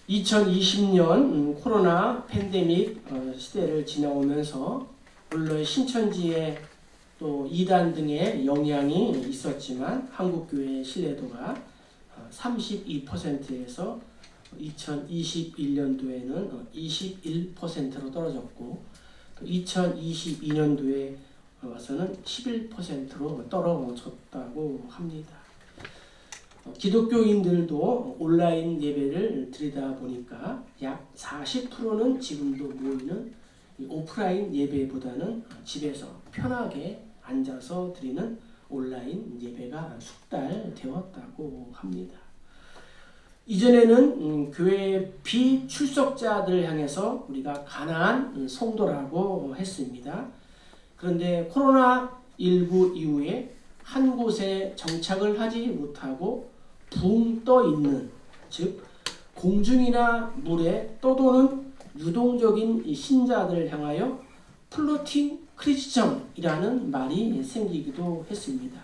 2020년 코로나 팬데믹 시대를 지나오면서 물론 신천지에 또 이단 등의 영향이 있었지만 한국교회의 신뢰도가 32%에서 2021년도에는 21%로 떨어졌고 2022년도에 와서는 11%로 떨어졌다고 합니다. 기독교인들도 온라인 예배를 드리다 보니까 약 40%는 지금도 모이는 오프라인 예배보다는 집에서 편하게 앉아서 드리는 온라인 예배가 숙달되었다고 합니다. 이전에는 교회 비출석자들을 향해서 우리가 가난한 성도라고 했습니다. 그런데 코로나19 이후에 한 곳에 정착을 하지 못하고 붕 떠 있는, 즉 공중이나 물에 떠도는 유동적인 신자들을 향하여 플로팅 크리스천이라는 말이 생기기도 했습니다.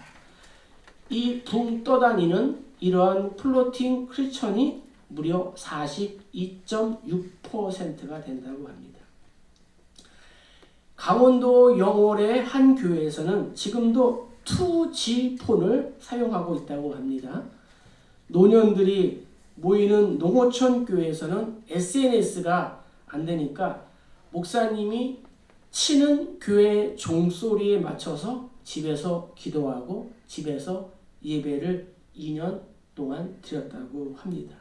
이 붕 떠다니는 이러한 플로팅 크리스천이 무려 42.6%가 된다고 합니다. 강원도 영월의 한 교회에서는 지금도 2G 폰을 사용하고 있다고 합니다. 노년들이 모이는 농어촌 교회에서는 SNS가 안 되니까 목사님이 치는 교회 종소리에 맞춰서 집에서 기도하고 집에서 예배를 2년 동안 드렸다고 합니다.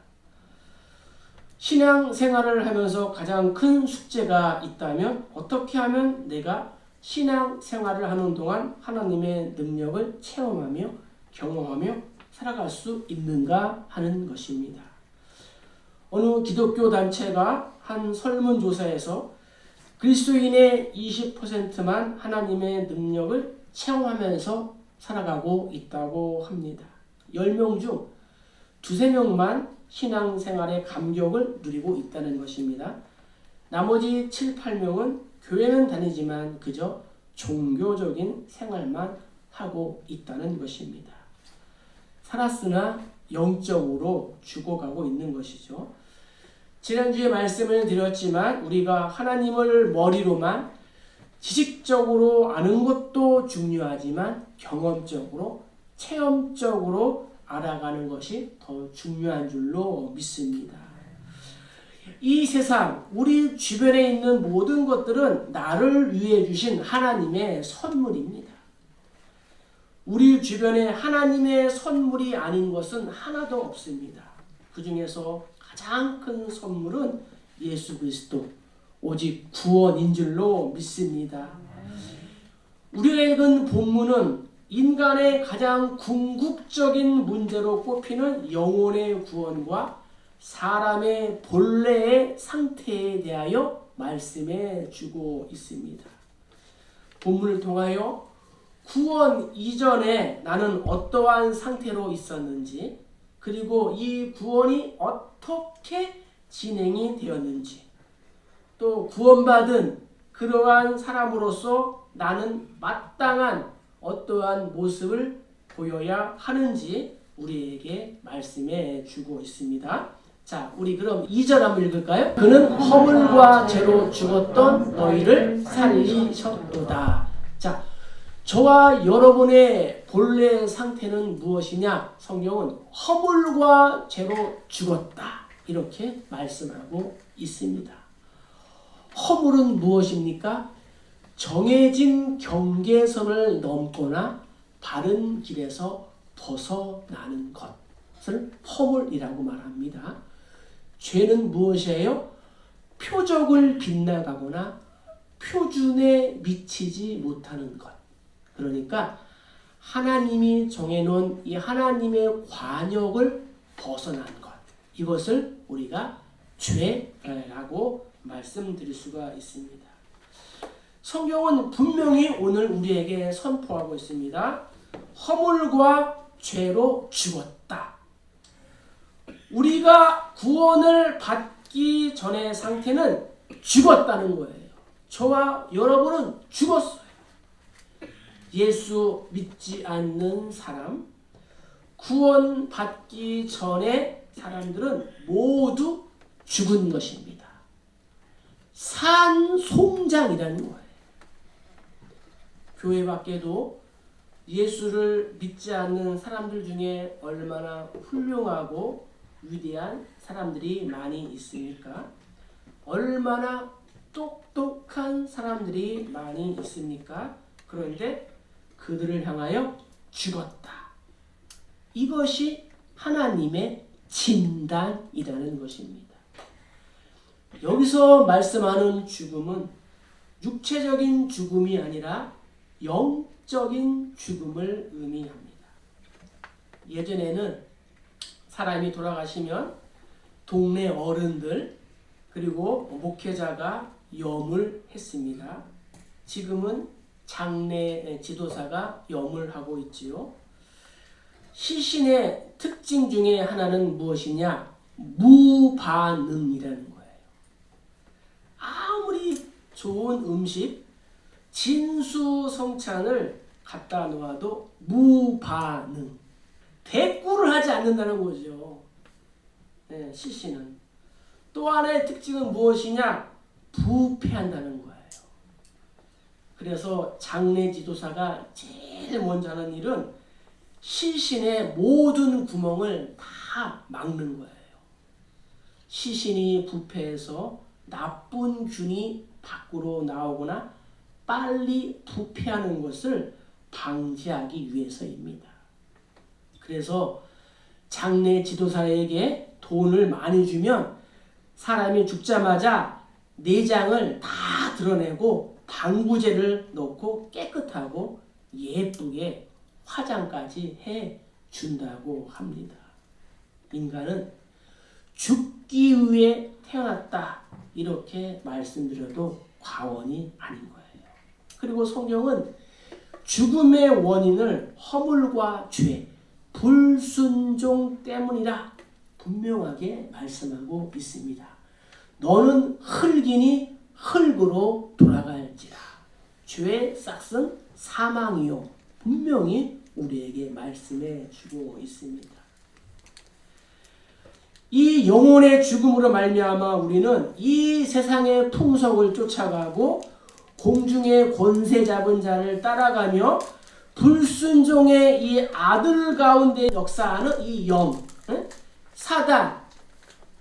신앙생활을 하면서 가장 큰 숙제가 있다면 어떻게 하면 내가 신앙생활을 하는 동안 하나님의 능력을 체험하며 경험하며 살아갈 수 있는가 하는 것입니다. 어느 기독교 단체가 한 설문조사에서 그리스도인의 20%만 하나님의 능력을 체험하면서 살아가고 있다고 합니다. 10명 중 2~3명만 신앙생활의 감격을 누리고 있다는 것입니다. 나머지 7~8명은 교회는 다니지만 그저 종교적인 생활만 하고 있다는 것입니다. 살았으나 영적으로 죽어가고 있는 것이죠. 지난주에 말씀을 드렸지만 우리가 하나님을 머리로만 지식적으로 아는 것도 중요하지만 경험적으로 체험적으로 알아가는 것이 더 중요한 줄로 믿습니다. 이 세상 우리 주변에 있는 모든 것들은 나를 위해 주신 하나님의 선물입니다. 우리 주변에 하나님의 선물이 아닌 것은 하나도 없습니다. 그 중에서 가장 큰 선물은 예수 그리스도 오직 구원인 줄로 믿습니다. 우리가 읽은 본문은 인간의 가장 궁극적인 문제로 꼽히는 영혼의 구원과 사람의 본래의 상태에 대하여 말씀해 주고 있습니다. 본문을 통하여 구원 이전에 나는 어떠한 상태로 있었는지, 그리고 이 구원이 어떻게 진행이 되었는지, 또 구원받은 그러한 사람으로서 나는 마땅한 어떠한 모습을 보여야 하는지 우리에게 말씀해 주고 있습니다. 자, 우리 그럼 2절 한번 읽을까요? 그는 허물과 죄로 죽었던 너희를 살리셨도다. 자, 저와 여러분의 본래 상태는 무엇이냐? 성경은 허물과 죄로 죽었다. 이렇게 말씀하고 있습니다. 허물은 무엇입니까? 정해진 경계선을 넘거나 바른 길에서 벗어나는 것을 허물이라고 말합니다. 죄는 무엇이에요? 표적을 빗나가거나 표준에 미치지 못하는 것. 그러니까 하나님이 정해놓은 이 하나님의 관역을 벗어난 것. 이것을 우리가 죄라고 말씀드릴 수가 있습니다. 성경은 분명히 오늘 우리에게 선포하고 있습니다. 허물과 죄로 죽었다. 우리가 구원을 받기 전의 상태는 죽었다는 거예요. 저와 여러분은 죽었어요. 예수 믿지 않는 사람, 구원 받기 전에 사람들은 모두 죽은 것입니다. 산송장이라는 거예요. 교회 밖에도 예수를 믿지 않는 사람들 중에 얼마나 훌륭하고 위대한 사람들이 많이 있습니까? 얼마나 똑똑한 사람들이 많이 있습니까? 그런데 그들을 향하여 죽었다. 이것이 하나님의 진단이라는 것입니다. 여기서 말씀하는 죽음은 육체적인 죽음이 아니라 영적인 죽음을 의미합니다. 예전에는 사람이 돌아가시면 동네 어른들 그리고 목회자가 염을 했습니다. 지금은 장례 지도사가 염을 하고 있지요. 시신의 특징 중에 하나는 무엇이냐? 무반응이라는 거예요. 아무리 좋은 음식, 진수성찬을 갖다 놓아도 무반응. 대꾸를 하지 않는다는 거죠. 네, 시신은. 또 하나의 특징은 무엇이냐? 부패한다는 거예요. 그래서 장례 지도사가 제일 먼저 하는 일은 시신의 모든 구멍을 다 막는 거예요. 시신이 부패해서 나쁜 균이 밖으로 나오거나 빨리 부패하는 것을 방지하기 위해서입니다. 그래서 장례 지도사에게 돈을 많이 주면 사람이 죽자마자 내장을 다 드러내고 방부제를 넣고 깨끗하고 예쁘게 화장까지 해 준다고 합니다. 인간은 죽기 위해 태어났다 이렇게 말씀드려도 과언이 아닌 거예요. 그리고 성경은 죽음의 원인을 허물과 죄, 불순종 때문이라 분명하게 말씀하고 있습니다. 너는 흙이니 흙으로 돌아갈지라. 죄의 싹은 사망이요. 분명히 우리에게 말씀해 주고 있습니다. 이 영혼의 죽음으로 말미암아 우리는 이 세상의 풍속을 쫓아가고 공중의 권세 잡은 자를 따라가며 불순종의 이 아들 가운데 역사하는 이 영, 사단,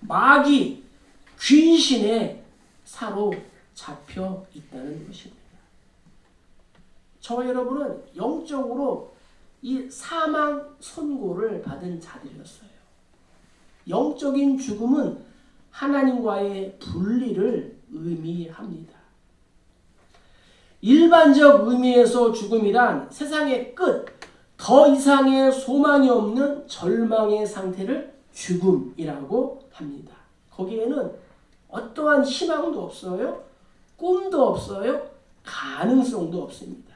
마귀, 귀신에 사로잡혀 있다는 것입니다. 저와 여러분은 영적으로 이 사망 선고를 받은 자들이었어요. 영적인 죽음은 하나님과의 분리를 의미합니다. 일반적 의미에서 죽음이란 세상의 끝, 더 이상의 소망이 없는 절망의 상태를 죽음이라고 합니다. 거기에는 어떠한 희망도 없어요. 꿈도 없어요. 가능성도 없습니다.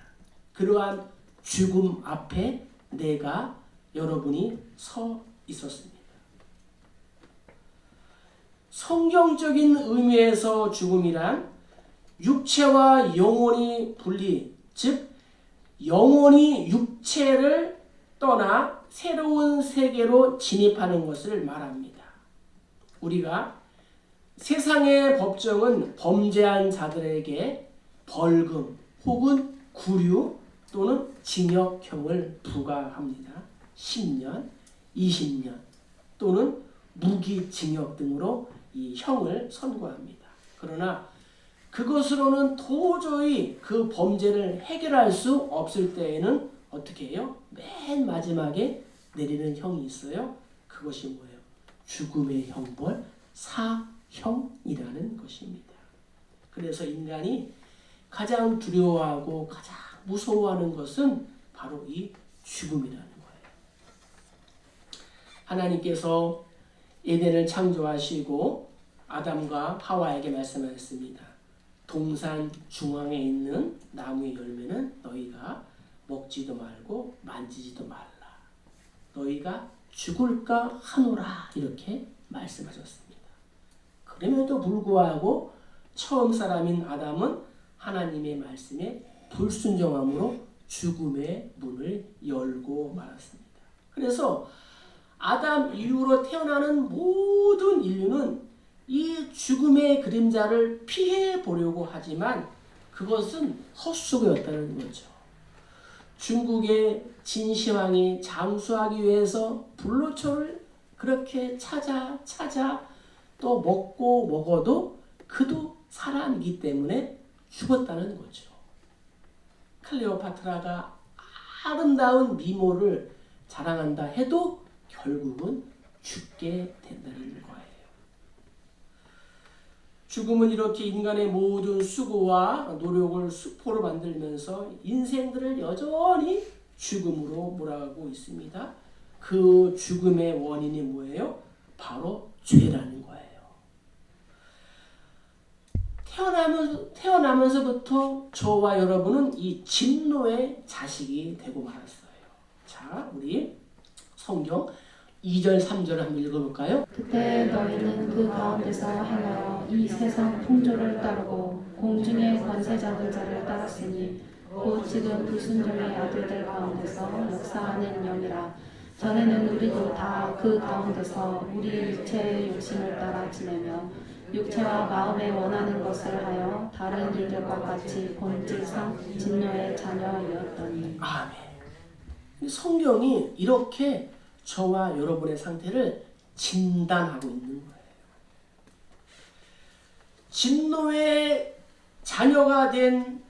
그러한 죽음 앞에 내가 여러분이 서 있었습니다. 성경적인 의미에서 죽음이란 육체와 영혼이 분리, 즉 영혼이 육체를 떠나 새로운 세계로 진입하는 것을 말합니다. 우리가 세상의 법정은 범죄한 자들에게 벌금 혹은 구류 또는 징역형을 부과합니다. 10년, 20년 또는 무기징역 등으로 이 형을 선고합니다. 그러나 그것으로는 도저히 그 범죄를 해결할 수 없을 때에는 어떻게 해요? 맨 마지막에 내리는 형이 있어요. 그것이 뭐예요? 죽음의 형벌, 사형이라는 것입니다. 그래서 인간이 가장 두려워하고 가장 무서워하는 것은 바로 이 죽음이라는 거예요. 하나님께서 에덴을 창조하시고 아담과 하와에게 말씀하셨습니다. 동산 중앙에 있는 나무의 열매는 너희가 먹지도 말고 만지지도 말라. 너희가 죽을까 하노라. 이렇게 말씀하셨습니다. 그럼에도 불구하고 처음 사람인 아담은 하나님의 말씀에 불순종함으로 죽음의 문을 열고 말았습니다. 그래서 아담 이후로 태어나는 모든 인류는 이 죽음의 그림자를 피해 보려고 하지만 그것은 헛수고였다는 거죠. 중국의 진시황이 장수하기 위해서 불로초를 그렇게 찾아 또 먹어도 그도 사람이기 때문에 죽었다는 거죠. 클레오파트라가 아름다운 미모를 자랑한다 해도 결국은 죽게 된다는 거예요. 죽음은 이렇게 인간의 모든 수고와 노력을 수포로 만들면서 인생들을 여전히 죽음으로 몰아가고 있습니다. 그 죽음의 원인이 뭐예요? 바로 죄라는 거예요. 태어나면서부터 저와 여러분은 이 진노의 자식이 되고 말았어요. 자, 우리 성경 2절 3절 한번 읽어볼까요? 그때 너희는 그 가운데서 행하여 이 세상 풍조를 따르고 공중의 권세 잡은 자를 따랐으니 곧 지금 불순종의 아들들 가운데서 역사하는 영이라. 전에는 우리도 다 그 가운데서 우리 육체의 욕심을 따라 지내며 육체와 마음에 원하는 것을 하여 다른 이들과 같이 본질상 진노의 자녀였더니. 아멘. 성경이 이렇게 저와 여러분의 상태를 진단하고 있는 거예요. 진노의 자녀가 된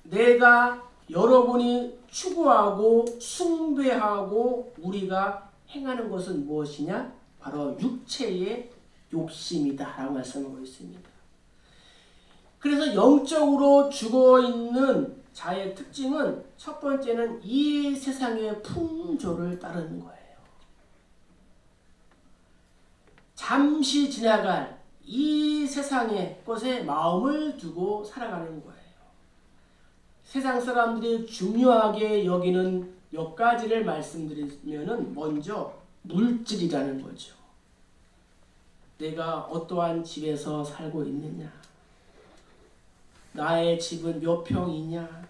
내가 여러분이 추구하고 숭배하고 우리가 행하는 것은 무엇이냐? 바로 육체의 욕심이다 라고 말씀하고 있습니다. 그래서 영적으로 죽어있는 자의 특징은 첫 번째는 이 세상의 풍조를 따르는 거예요. 잠시 지나갈 이 세상의 것에 마음을 두고 살아가는 거예요. 세상 사람들이 중요하게 여기는 몇 가지를 말씀드리면은 먼저 물질이라는 거죠. 내가 어떠한 집에서 살고 있느냐, 나의 집은 몇 평이냐,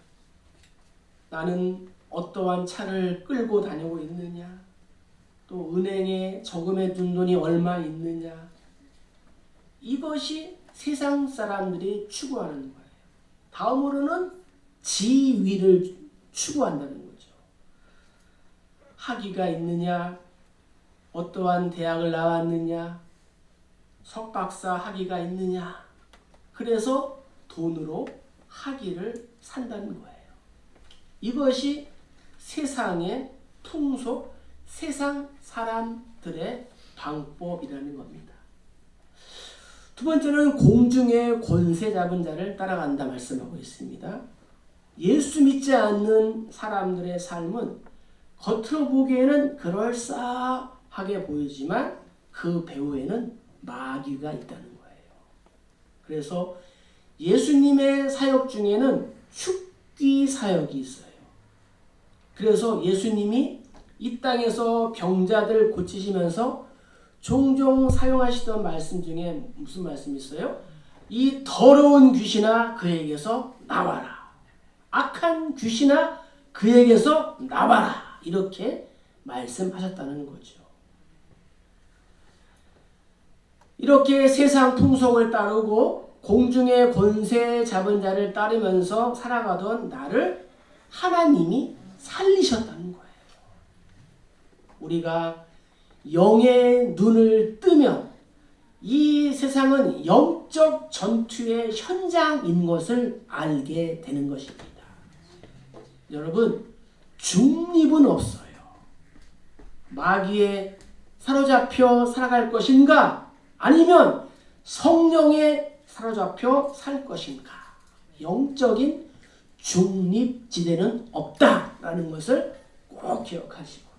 나는 어떠한 차를 끌고 다니고 있느냐, 또 은행에 저금해 둔 돈이 얼마 있느냐, 이것이 세상 사람들이 추구하는 거예요. 다음으로는 지위를 추구한다는 거죠. 학위가 있느냐, 어떠한 대학을 나왔느냐, 석박사 학위가 있느냐, 그래서 돈으로 학위를 산다는 거예요. 이것이 세상의 풍속, 세상 사람들의 방법이라는 겁니다. 두 번째는 공중의 권세 잡은 자를 따라간다 말씀하고 있습니다. 예수 믿지 않는 사람들의 삶은 겉으로 보기에는 그럴싸하게 보이지만 그 배후에는 마귀가 있다는 거예요. 그래서 예수님의 사역 중에는 축기 사역이 있어요. 그래서 예수님이 이 땅에서 병자들 고치시면서 종종 사용하시던 말씀 중에 무슨 말씀이 있어요? 이 더러운 귀신아 그에게서 나와라. 악한 귀신아 그에게서 나와라. 이렇게 말씀하셨다는 거죠. 이렇게 세상 풍속을 따르고 공중의 권세 잡은 자를 따르면서 살아가던 나를 하나님이 살리셨다는 거예요. 우리가 영의 눈을 뜨면 이 세상은 영적 전투의 현장인 것을 알게 되는 것입니다. 여러분, 중립은 없어요. 마귀에 사로잡혀 살아갈 것인가? 아니면 성령에 사로잡혀 살 것인가? 영적인 중립지대는 없다라는 것을 꼭 기억하시고,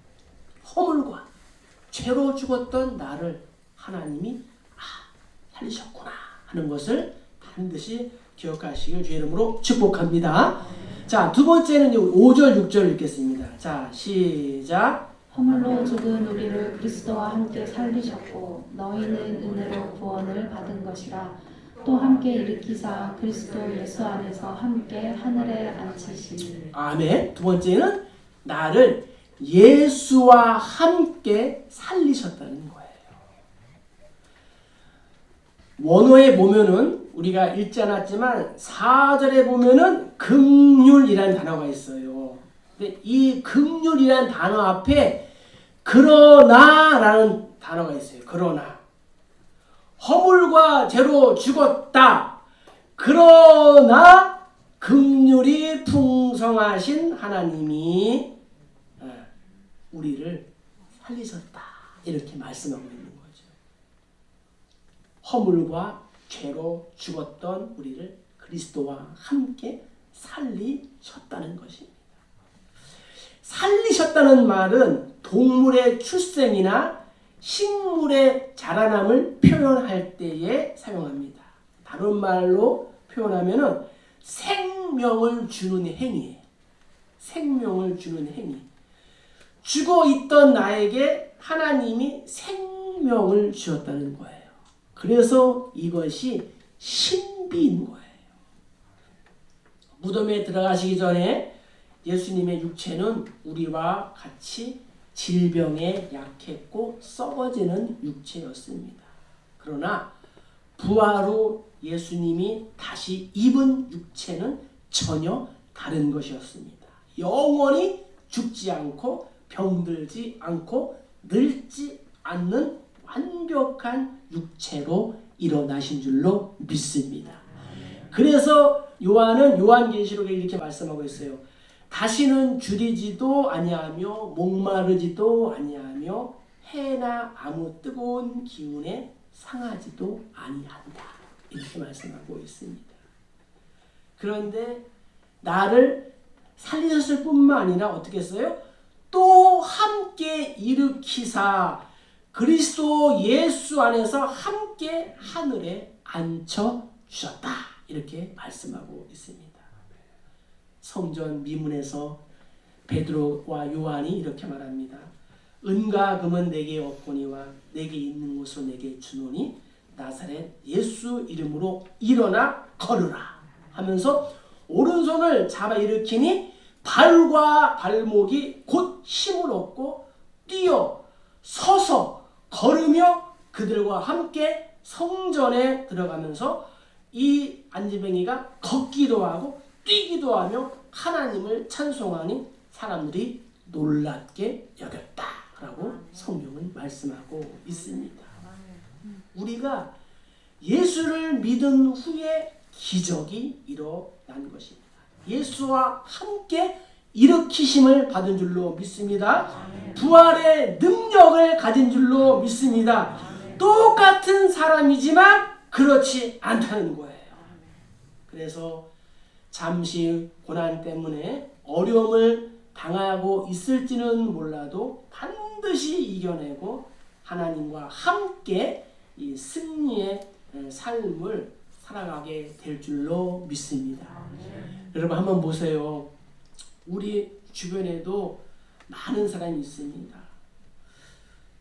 허물과 죄로 죽었던 나를 하나님이 살리셨구나 하는 것을 반드시 기억하시길 주의 이름으로 축복합니다. 자, 두 번째는 5절 6절 읽겠습니다. 자, 시작. 허물로 죽은 우리를 그리스도와 함께 살리셨고 너희는 은혜로 구원을 받은 것이라. 또 함께 일으키사 그리스도 예수 안에서 함께 하늘에 앉히시니. 아멘. 두 번째는 나를 예수와 함께 살리셨다는 거예요. 원어에 보면은 우리가 읽지 않았지만 4절에 보면은 긍휼이라는 단어가 있어요. 근데 이 긍휼이라는 단어 앞에 그러나라는 단어가 있어요. 그러나 허물과 죄로 죽었다. 그러나 긍휼이 풍성하신 하나님이 우리를 살리셨다. 이렇게 말씀하고 있는 거죠. 허물과 죄로 죽었던 우리를 그리스도와 함께 살리셨다는 것입니다. 살리셨다는 말은 동물의 출생이나 식물의 자라남을 표현할 때에 사용합니다. 다른 말로 표현하면은 생명을 주는 행위예요. 생명을 주는 행위. 죽어 있던 나에게 하나님이 생명을 주었다는 거예요. 그래서 이것이 신비인 거예요. 무덤에 들어가시기 전에 예수님의 육체는 우리와 같이 질병에 약했고 썩어지는 육체였습니다. 그러나 부활 후 예수님이 다시 입은 육체는 전혀 다른 것이었습니다. 영원히 죽지 않고 병들지 않고 늙지 않는 완벽한 육체로 일어나신 줄로 믿습니다. 그래서 요한은 요한계시록에 이렇게 말씀하고 있어요. 다시는 줄이지도 아니하며 목마르지도 아니하며 해나 아무 뜨거운 기운에 상하지도 아니한다. 이렇게 말씀하고 있습니다. 그런데 나를 살리셨을 뿐만 아니라 어떻게 했어요? 또 함께 일으키사 그리스도 예수 안에서 함께 하늘에 앉혀주셨다. 이렇게 말씀하고 있습니다. 성전 미문에서 베드로와 요한이 이렇게 말합니다. 은과 금은 내게 없거니와 내게 있는 것을 내게 주노니 나사렛 예수 이름으로 일어나 걸으라 하면서 오른손을 잡아 일으키니 발과 발목이 곧 힘을 얻고 뛰어 서서 걸으며 그들과 함께 성전에 들어가면서 이 안지뱅이가 걷기도 하고 뛰기도 하며 하나님을 찬송하니 사람들이 놀랍게 여겼다라고 성경은 말씀하고 있습니다. 우리가 예수를 믿은 후에 기적이 일어난 것입니다. 예수와 함께 일으키심을 받은 줄로 믿습니다. 부활의 능력을 가진 줄로 믿습니다. 똑같은 사람이지만 그렇지 않다는 거예요. 그래서 잠시 고난 때문에 어려움을 당하고 있을지는 몰라도 반드시 이겨내고 하나님과 함께 이 승리의 삶을 살아가게 될 줄로 믿습니다. 여러분 한번 보세요. 우리 주변에도 많은 사람이 있습니다.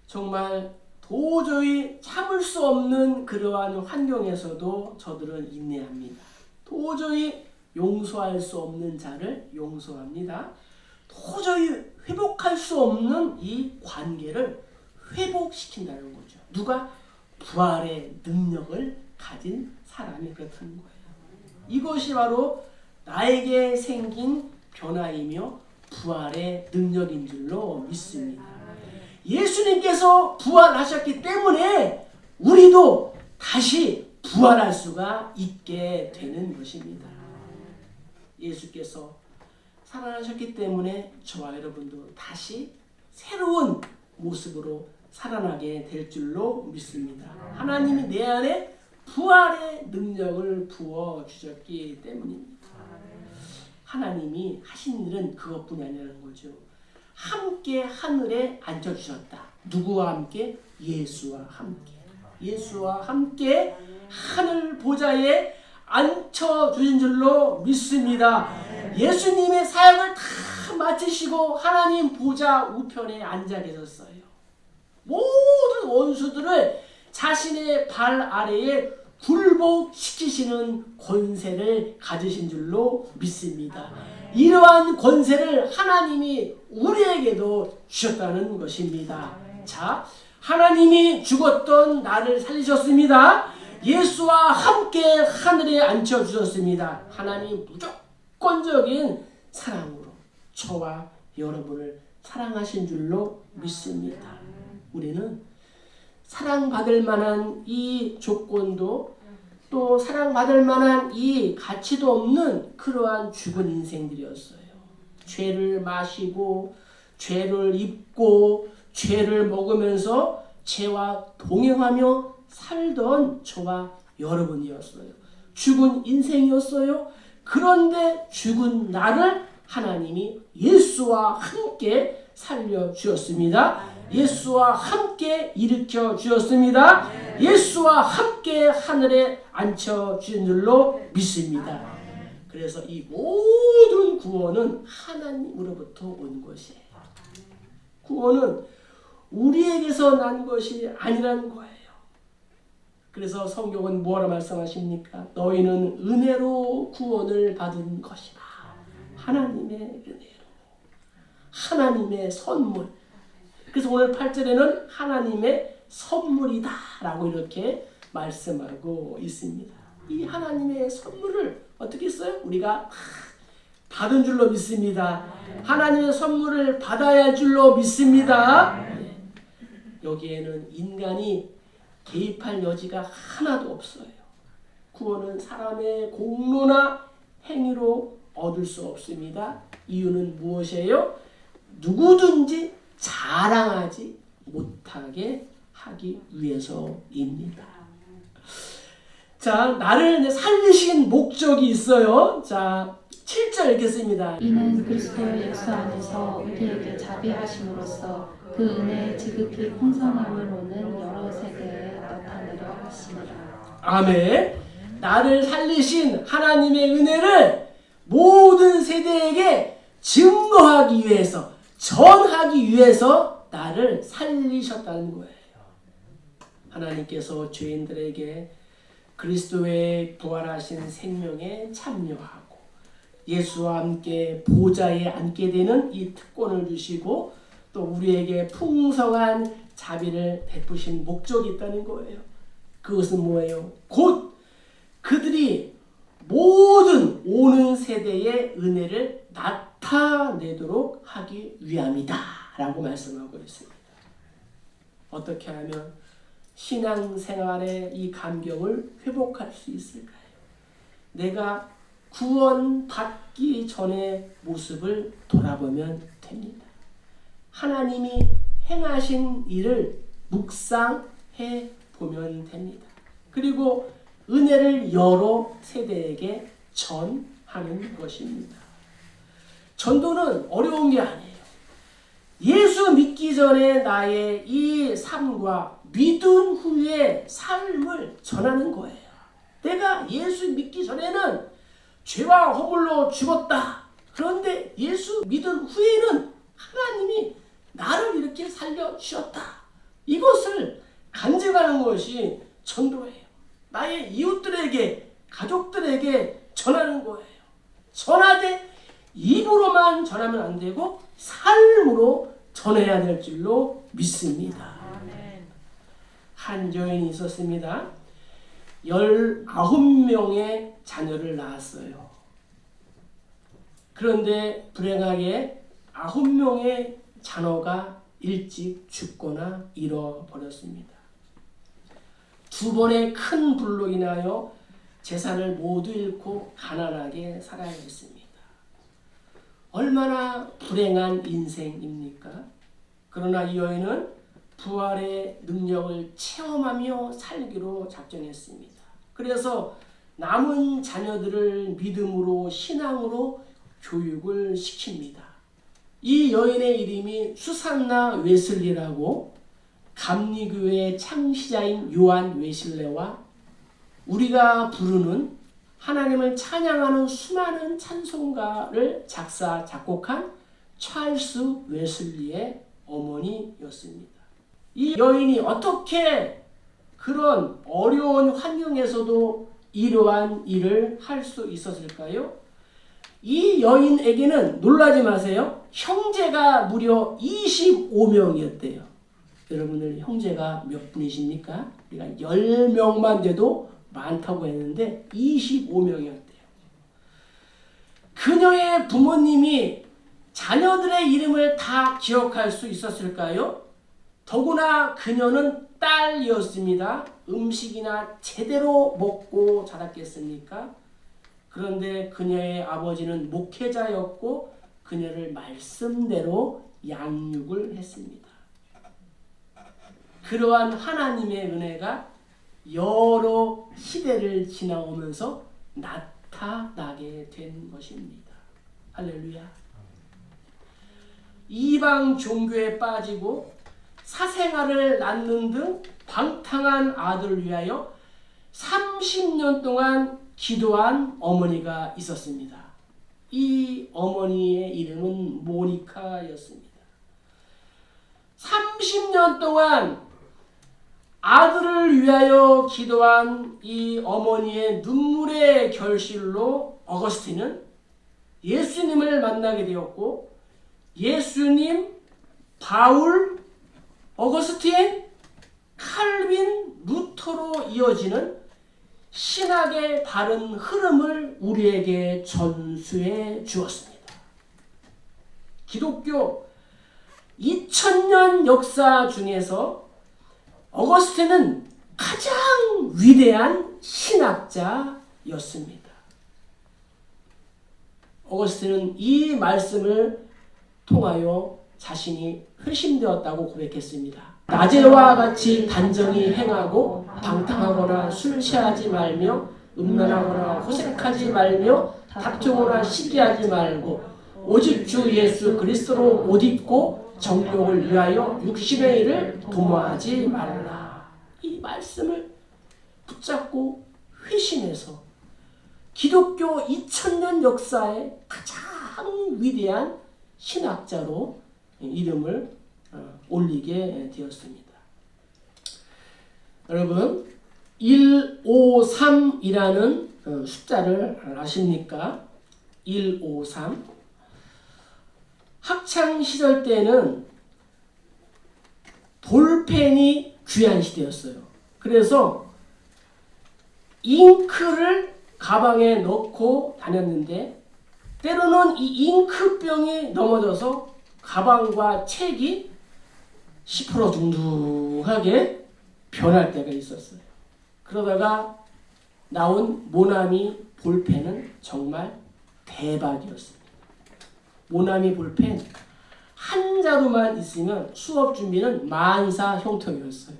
정말 도저히 참을 수 없는 그러한 환경에서도 저들은 인내합니다. 도저히 용서할 수 없는 자를 용서합니다. 도저히 회복할 수 없는 이 관계를 회복시킨다는 거죠. 누가? 부활의 능력을 가진 사람이 그렇다는 거예요. 이것이 바로 나에게 생긴 변화이며 부활의 능력인 줄로 믿습니다. 예수님께서 부활하셨기 때문에 우리도 다시 부활할 수가 있게 되는 것입니다. 예수께서 살아나셨기 때문에 저와 여러분도 다시 새로운 모습으로 살아나게 될 줄로 믿습니다. 하나님이 내 안에 부활의 능력을 부어주셨기 때문입니다. 하나님이 하신 일은 그것뿐이 아니라는 거죠. 함께 하늘에 앉혀주셨다. 누구와 함께? 예수와 함께. 예수와 함께 하늘 보좌에 앉혀주신 줄로 믿습니다. 예수님의 사역을 다 마치시고 하나님 보좌 우편에 앉아 계셨어요. 모든 원수들을 자신의 발 아래에 굴복시키시는 권세를 가지신 줄로 믿습니다. 이러한 권세를 하나님이 우리에게도 주셨다는 것입니다. 자, 하나님이 죽었던 나를 살리셨습니다. 예수와 함께 하늘에 앉혀주셨습니다. 하나님이 무조건적인 사랑으로 저와 여러분을 사랑하신 줄로 믿습니다. 우리는 사랑받을 만한 이 조건도 또 사랑받을 만한 이 가치도 없는 그러한 죽은 인생들이었어요. 죄를 마시고 죄를 입고 죄를 먹으면서 죄와 동행하며 살던 저와 여러분이었어요. 죽은 인생이었어요. 그런데 죽은 나를 하나님이 예수와 함께 살려주었습니다. 예수와 함께 일으켜 주었습니다. 예수와 함께 하늘에 앉혀주신 줄로 믿습니다. 그래서 이 모든 구원은 하나님으로부터 온 것이에요. 구원은 우리에게서 난 것이 아니라는 거예요. 그래서 성경은 뭐라 말씀하십니까? 너희는 은혜로 구원을 받은 것이다. 하나님의 은혜로. 하나님의 선물. 그래서 오늘 8절에는 하나님의 선물이다 라고 이렇게 말씀하고 있습니다. 이 하나님의 선물을 어떻게 했어요? 우리가 받은 줄로 믿습니다. 하나님의 선물을 받아야 할 줄로 믿습니다. 여기에는 인간이 개입할 여지가 하나도 없어요. 구원은 사람의 공로나 행위로 얻을 수 없습니다. 이유는 무엇이에요? 누구든지 자랑하지 못하게 하기 위해서입니다. 자, 나를 살리신 목적이 있어요. 자, 7절 읽겠습니다. 이는 그리스도 예수 안에서 우리에게 자비하심으로써 그 은혜의 지극히 풍성함으로는 여러 세대에 나타내려 하시니라. 아멘. 나를 살리신 하나님의 은혜를 모든 세대에게 증거하기 위해서, 전하기 위해서 나를 살리셨다는 거예요. 하나님께서 죄인들에게 그리스도의 부활하신 생명에 참여하고 예수와 함께 보좌에 앉게 되는 이 특권을 주시고 또 우리에게 풍성한 자비를 베푸신 목적이 있다는 거예요. 그것은 뭐예요? 곧 그들이 모든 오는 세대의 은혜를 나타내도록 하기 위함이다 라고 말씀하고 있습니다. 어떻게 하면 신앙생활의 이 감격을 회복할 수 있을까요? 내가 구원받기 전의 모습을 돌아보면 됩니다. 하나님이 행하신 일을 묵상해 보면 됩니다. 그리고 은혜를 여러 세대에게 전하는 것입니다. 전도는 어려운 게 아니에요. 예수 믿기 전에 나의 이 삶과 믿은 후의 삶을 전하는 거예요. 내가 예수 믿기 전에는 죄와 허물로 죽었다. 그런데 예수 믿은 후에는 하나님이 나를 이렇게 살려주셨다. 이것을 간증하는 것이 전도예요. 나의 이웃들에게, 가족들에게 전하는 거예요. 전하되 입으로만 전하면 안 되고 삶으로 전해야 될 줄로 믿습니다. 한 여인이 있었습니다. 19명의 자녀를 낳았어요. 그런데 불행하게 9명의 자녀가 일찍 죽거나 잃어버렸습니다. 2번의 큰 불로 인하여 재산을 모두 잃고 가난하게 살아야 했습니다. 얼마나 불행한 인생입니까? 그러나 이 여인은 부활의 능력을 체험하며 살기로 작정했습니다. 그래서 남은 자녀들을 믿음으로 신앙으로 교육을 시킵니다. 이 여인의 이름이 수산나 웨슬리라고 감리교회의 창시자인 요한 웨슬레와 우리가 부르는 하나님을 찬양하는 수많은 찬송가를 작사 작곡한 찰스 웨슬리의 어머니였습니다. 이 여인이 어떻게 그런 어려운 환경에서도 이러한 일을 할 수 있었을까요? 이 여인에게는 놀라지 마세요. 형제가 무려 25명이었대요. 여러분들 형제가 몇 분이십니까? 우리가 10명만 돼도 많다고 했는데 25명이었대요. 그녀의 부모님이 자녀들의 이름을 다 기억할 수 있었을까요? 더구나 그녀는 딸이었습니다. 음식이나 제대로 먹고 자랐겠습니까? 그런데 그녀의 아버지는 목회자였고 그녀를 말씀대로 양육을 했습니다. 그러한 하나님의 은혜가 여러 시대를 지나오면서 나타나게 된 것입니다. 할렐루야. 이방 종교에 빠지고 사생아를 낳는 등 방탕한 아들을 위하여 30년 동안 기도한 어머니가 있었습니다. 이 어머니의 이름은 모니카였습니다. 30년 동안 아들을 위하여 기도한 이 어머니의 눈물의 결실로 어거스틴은 예수님을 만나게 되었고 예수님, 바울, 어거스틴, 칼빈, 루터로 이어지는 신학의 바른 흐름을 우리에게 전수해 주었습니다. 기독교 2000년 역사 중에서 어거스틴은 가장 위대한 신학자였습니다. 어거스틴은 이 말씀을 통하여 자신이 회심되었다고 고백했습니다. 낮에와 같이 단정히 행하고 방탕하거나 술 취하지 말며 음란하거나 호색하지 말며 다투거나 시기하지 말고 오직 주 예수 그리스도로 옷 입고 정욕을 위하여 육신의 일을 도모하지 말라. 이 말씀을 붙잡고 회심해서 기독교 2000년 역사의 가장 위대한 신학자로 이름을 올리게 되었습니다. 여러분 153이라는 숫자를 아십니까? 153. 학창시절 때는 볼펜이 귀한 시대였어요. 그래서 잉크를 가방에 넣고 다녔는데 때로는 이 잉크병이 넘어져서 가방과 책이 시퍼러둥둥하게 변할 때가 있었어요. 그러다가 나온 모나미 볼펜은 정말 대박이었습니다. 모나미 볼펜 한 자루만 있으면 수업 준비는 만사 형통이었어요.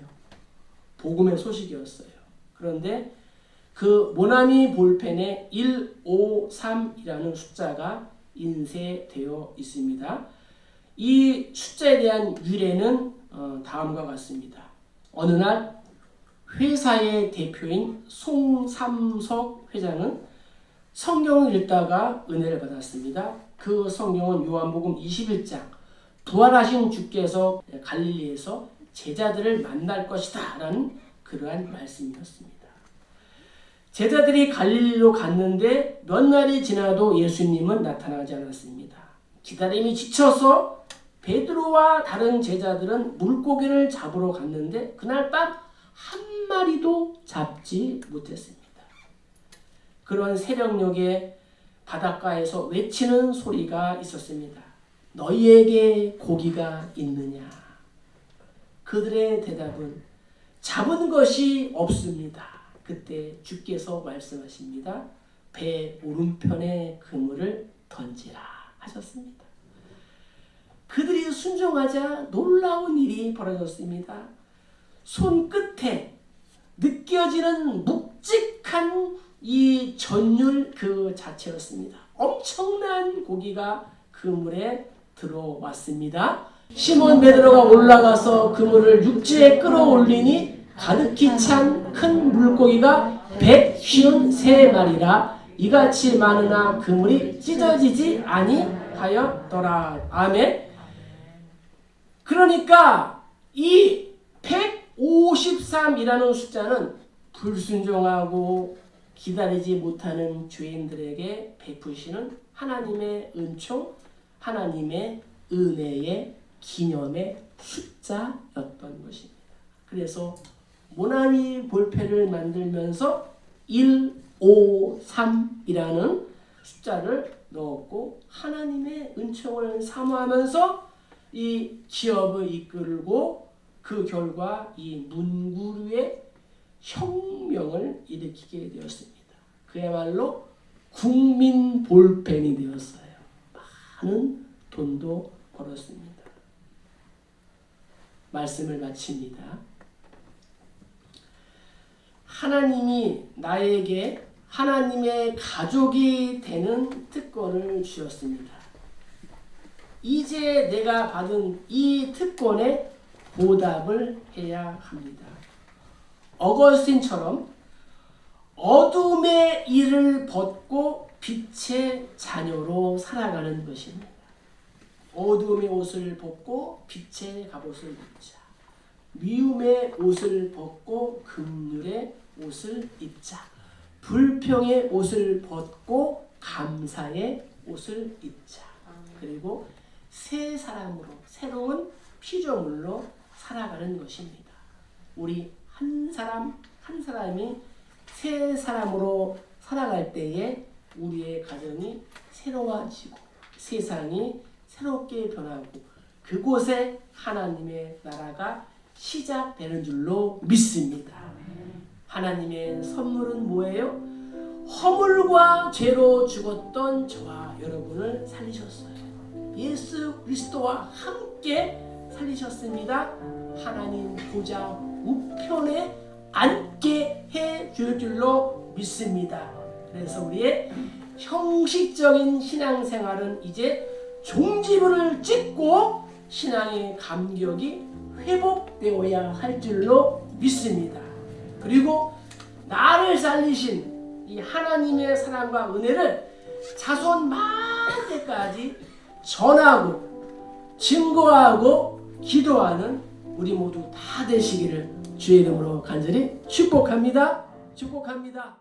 복음의 소식이었어요. 그런데 그 모나미 볼펜에 153이라는 숫자가 인쇄되어 있습니다. 이 숫자에 대한 유래는 다음과 같습니다. 어느 날 회사의 대표인 송삼석 회장은 성경을 읽다가 은혜를 받았습니다. 그 성경은 요한복음 21장 부활하신 주께서 갈릴리에서 제자들을 만날 것이다 라는 그러한 말씀이었습니다. 제자들이 갈릴리로 갔는데 몇 날이 지나도 예수님은 나타나지 않았습니다. 기다림이 지쳐서 베드로와 다른 제자들은 물고기를 잡으러 갔는데 그날 밤 한 마리도 잡지 못했습니다. 그런 새벽녘에 바닷가에서 외치는 소리가 있었습니다. 너희에게 고기가 있느냐? 그들의 대답은 잡은 것이 없습니다. 그때 주께서 말씀하십니다. 배 오른편에 그물을 던지라 하셨습니다. 그들이 순종하자 놀라운 일이 벌어졌습니다. 손끝에 느껴지는 묵직한 이 전율 그 자체였습니다. 엄청난 고기가 그물에 들어왔습니다. 시몬 베드로가 올라가서 그물을 육지에 끌어올리니 가득히 찬 큰 물고기가 153마리라 이같이 많으나 그물이 찢어지지 아니하였더라. 아멘. 그러니까 이 153이라는 숫자는 불순종하고 기다리지 못하는 죄인들에게 베푸시는 하나님의 은총, 하나님의 은혜의 기념의 숫자였던 것입니다. 그래서 모나미 볼펜을 만들면서 153이라는 숫자를 넣었고 하나님의 은총을 사모하면서 이 기업을 이끌고 그 결과 이 문구류의 혁명을 일으키게 되었습니다. 그야말로 국민 볼펜이 되었어요. 많은 돈도 벌었습니다. 말씀을 마칩니다. 하나님이 나에게 하나님의 가족이 되는 특권을 주셨습니다. 이제 내가 받은 이 특권에 보답을 해야 합니다. 어거스틴처럼 어둠의 일을 벗고 빛의 자녀로 살아가는 것입니다. 어둠의 옷을 벗고 빛의 갑옷을 입자. 미움의 옷을 벗고 긍휼의 옷을 입자. 불평의 옷을 벗고 감사의 옷을 입자. 그리고 새 사람으로 새로운 피조물로 살아가는 것입니다. 우리 한 사람 한 사람이 새 사람으로 살아갈 때에 우리의 가정이 새로워지고 세상이 새롭게 변하고 그곳에 하나님의 나라가 시작되는 줄로 믿습니다. 하나님의 선물은 뭐예요? 허물과 죄로 죽었던 저와 여러분을 살리셨어요. 예수 그리스도와 함께 살리셨습니다. 하나님 보좌 우편에 앉게 해줄 줄로 믿습니다. 그래서 우리의 형식적인 신앙생활은 이제 종지부를 찍고 신앙의 감격이 회복되어야 할 줄로 믿습니다. 그리고 나를 살리신 이 하나님의 사랑과 은혜를 자손 만대까지 전하고 증거하고 기도하는 우리 모두 다 되시기를 주의 이름으로 간절히 축복합니다. 축복합니다.